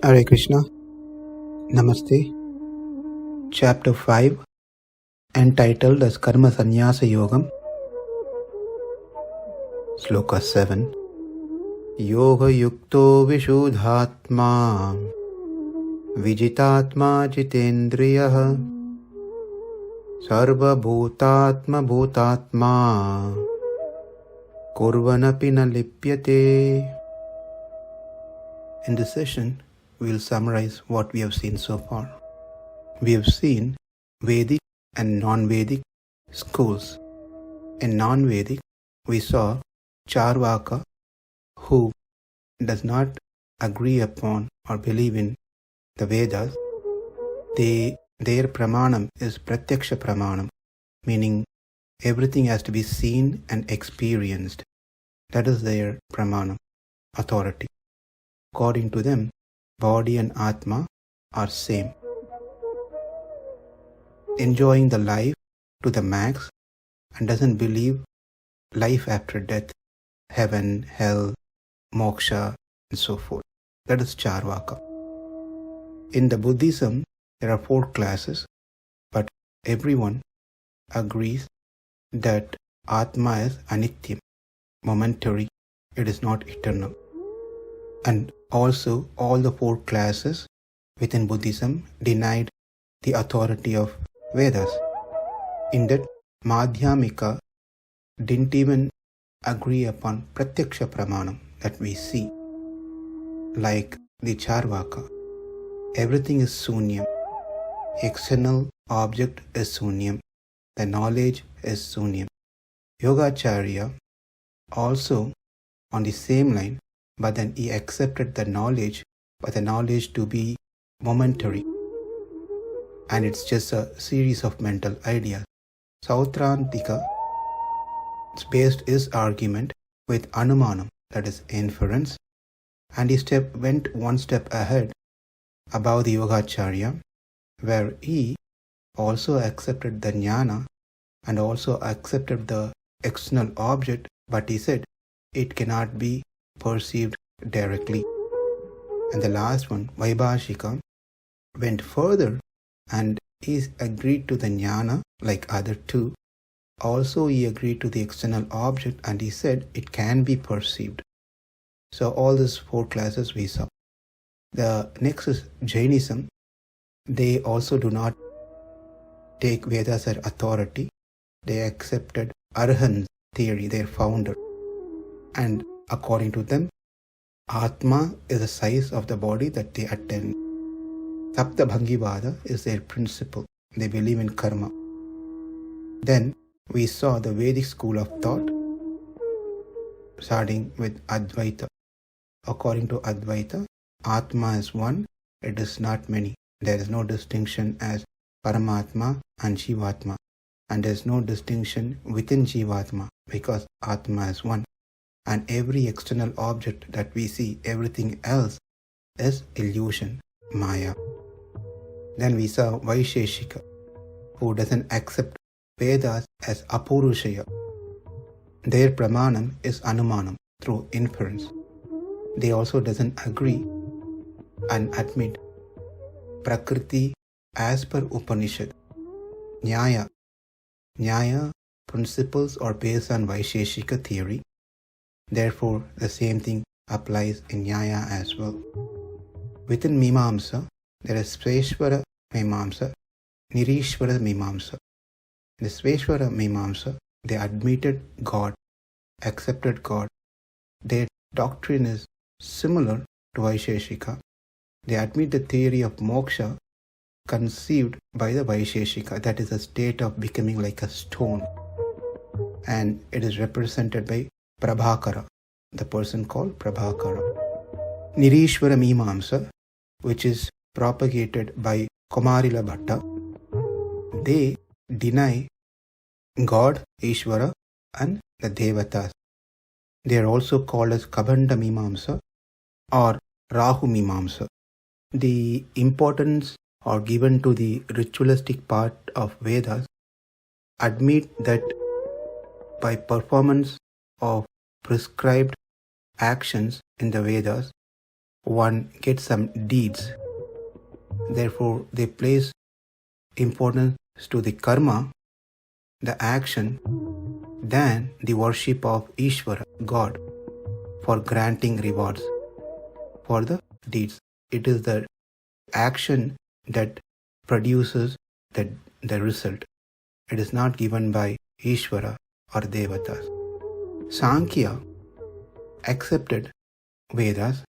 Hare Krishna. Namaste. Chapter 5, entitled as Karma Sannyasa Yogam. Sloka 7. Yoga-yukto viśuddhātmā vijitātmā jitendriyaḥ sarva-bhūtātma-bhūtātmā kurvann lipyate. In this session, we will summarize what we have seen so far. We have seen Vedic and non-Vedic schools. In non-Vedic, we saw Charvaka, who does not agree upon or believe in the Vedas. Their pramanam is pratyaksha pramanam, meaning everything has to be seen and experienced. That is their pramanam, authority. According to them, body and atma are same. Enjoying the life to the max and doesn't believe life after death, heaven, hell, moksha, and so forth. That is Charvaka. In the Buddhism, there are 4 classes, but everyone agrees that Atma is anityam, momentary, it is not eternal. And also, all the 4 classes within Buddhism denied the authority of Vedas. In that, Madhyamika didn't even agree upon pratyaksha pramanam that we see. Like the Charvaka, everything is sunyam. External object is sunyam. The knowledge is sunyam. Yogacharya also on the same line, but then he accepted the knowledge, but the knowledge to be momentary. And it's just a series of mental ideas. Sautrantika based his argument with Anumanam, that is inference, and he went one step ahead above the Yogacharya, where he also accepted the jnana and also accepted the external object, but he said it cannot be perceived directly. And the last one, Vaibhashika, went further and he agreed to the jnana like other 2. Also he agreed to the external object and he said it can be perceived. So all these 4 classes we saw. The next is Jainism. They also do not take Vedas as authority. They accepted Arhan's theory, their founder. And according to them, Atma is the size of the body that they attend. Saptabhangivada is their principle. They believe in karma. Then we saw the Vedic school of thought, starting with Advaita. According to Advaita, Atma is one, it is not many. There is no distinction as Paramatma and Jivatma. And there is no distinction within Jivatma because Atma is one. And every external object that we see, everything else is illusion, Maya. Then we saw Vaisheshika, who doesn't accept Vedas as Apurushaya. Their pramanam is Anumanam, through inference. They also doesn't agree and admit Prakriti as per Upanishad. Nyaya principles are based on Vaisheshika theory. Therefore, the same thing applies in Nyaya as well. Within Mimamsa, there is Sveshvara Mimamsa, Nirishvara Mimamsa. In the Sveshvara Mimamsa, they admitted God, accepted God. Their doctrine is similar to Vaisheshika. They admit the theory of moksha conceived by the Vaisheshika, that is a state of becoming like a stone. And it is represented by Prabhakara, the person called Prabhakara. Nirishvara Mimamsa, which is propagated by Kumarila Bhatta, they deny God, Ishvara, and the Devatas. They are also called as Kabanda Mimamsa or Rahu Mimamsa. The importance are given to the ritualistic part of Vedas admit that by performance of prescribed actions in the Vedas, one gets some deeds. Therefore, they place importance to the karma, the action, than the worship of Ishvara, God, for granting rewards for the deeds. It is the action that produces the result. It is not given by Ishvara or Devatas. Sankhya accepted Vedas,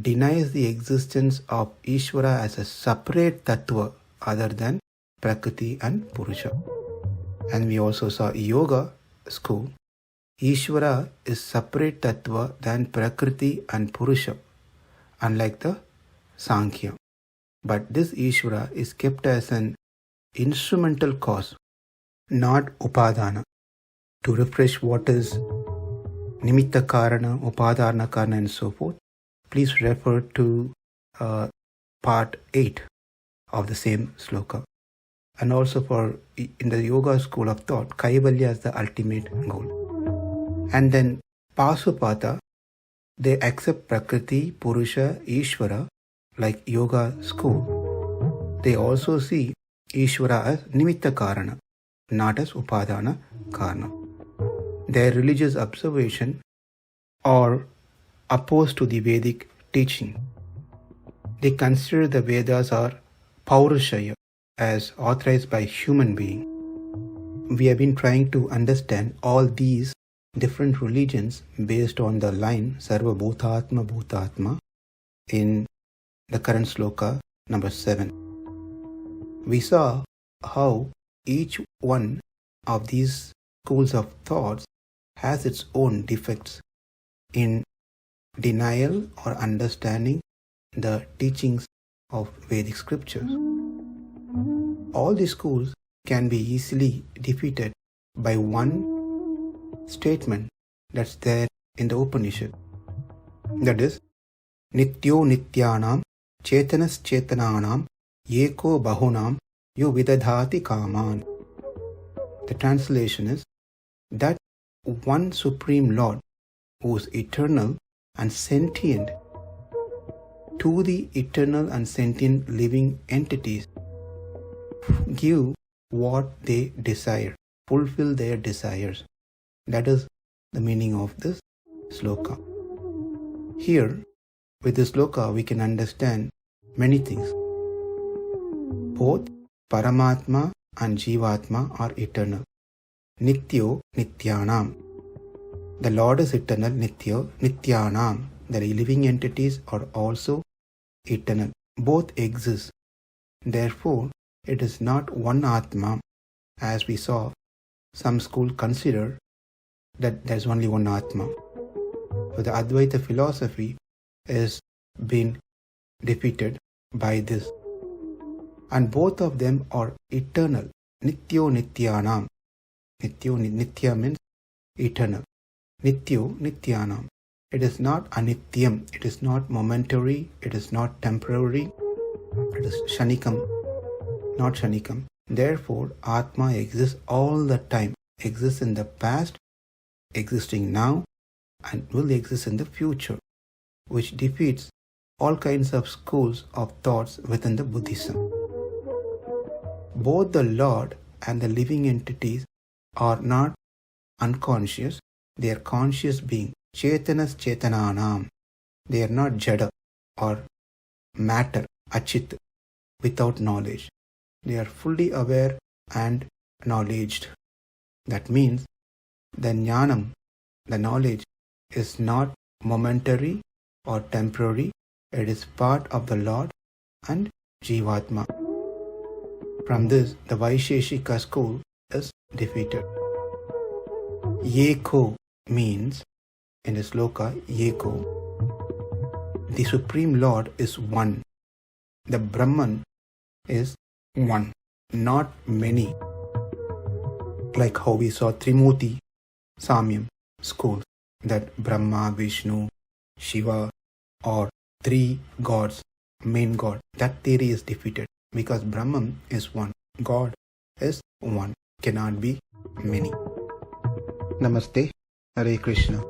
denies the existence of Ishvara as a separate tattva other than Prakriti and Purusha. And we also saw Yoga school. Ishvara is separate tattva than Prakriti and Purusha, unlike the Sankhya. But this Ishvara is kept as an instrumental cause, not Upadana. To refresh what is Nimitta Karana, Upadana Karana and so forth, please refer to part 8 of the same sloka. And also in the yoga school of thought, Kaivalya is the ultimate goal. And then Pasupata, they accept Prakriti, Purusha, Ishvara, like yoga school. They also see Ishvara as Nimitta Karana, not as Upadana Karana. Their religious observation are opposed to the Vedic teaching. They consider the Vedas are Paurushaya, as authorized by human being. We have been trying to understand all these different religions based on the line sarva-bhūtātma-bhūtātmā in the current sloka number 7. We saw how each one of these schools of thoughts has its own defects in denial or understanding the teachings of Vedic scriptures. All these schools can be easily defeated by one statement that's there in the Upanishad. That is, Nityo Nityanam Chetanas Chetananam Yeko Bahunam Yo Vidadhati Kaman. The translation is that one Supreme Lord who is eternal and sentient to the eternal and sentient living entities give what they desire, fulfill their desires. That is the meaning of this sloka. Here, with this sloka, we can understand many things. Both Paramatma and Jivatma are eternal. Nityo Nityanam. The Lord is eternal, Nityo Nityanam. The living entities are also eternal. Both exist. Therefore, it is not one Atma, as we saw. Some schools consider that there is only one Atma. So the Advaita philosophy is being defeated by this. And both of them are eternal. Nityo Nityanam. Nitya means eternal. Nityo Nityanam. It is not anityam. It is not momentary. It is not temporary. It is shanikam. Not shanikam. Therefore, Atma exists all the time. Exists in the past, existing now, and will exist in the future, which defeats all kinds of schools of thoughts within the Buddhism. Both the Lord and the living entities are not unconscious. They are conscious being. Chetanas Chetananam. They are not jada or matter, achit, without knowledge. They are fully aware and knowledged. That means the jnanam, the knowledge, is not momentary or temporary. It is part of the Lord and Jivatma. From this, the Vaisheshika school is defeated. Yeko means, in the sloka, Yeko, the Supreme Lord is one. The Brahman is one, not many. Like how we saw Trimurti Samyam schools, that Brahma, Vishnu, Shiva, or three gods, main god. That theory is defeated because Brahman is one. God is one, cannot be many. Namaste, Hare Krishna.